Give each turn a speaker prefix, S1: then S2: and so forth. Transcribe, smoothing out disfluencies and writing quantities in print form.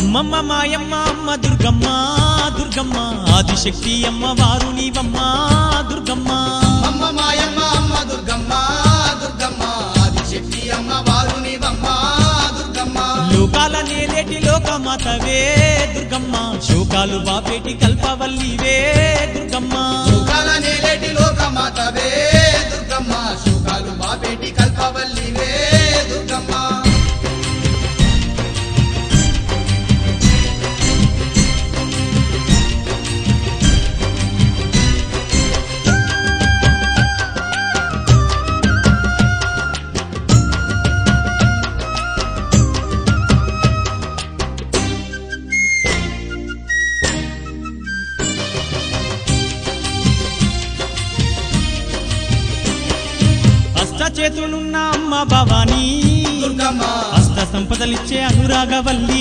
S1: అమ్మమ్మ మాయమ్మ అమ్మ దుర్గమ్మ దుర్గమ్మ ఆదిశక్తి అమ్మ వారు నీవమ్మ దుర్గమ్మ
S2: అమ్మ మాయమ్మ అమ్మ దుర్గమ్మ దుర్గమ్మ ఆదిశక్తి అమ్మ వారు నీవమ్మ దుర్గమ్మ
S1: లోకాల నేలేటి లోకమాతవే దుర్గమ్మ శోకాలు బాపేటి కల్పవల్లివే దుర్గమ్మ
S2: శోకాల నేలేటి లోకమాతవే దుర్గమ్మ శోకాలు బాపేటి కల్పవల్లివే దుర్గమ్మ
S1: చేతులున్న అమ్మ భవానీ
S2: దుర్గమ్మ
S1: అష్ట సంపదలిచ్చే అనురాగవల్లి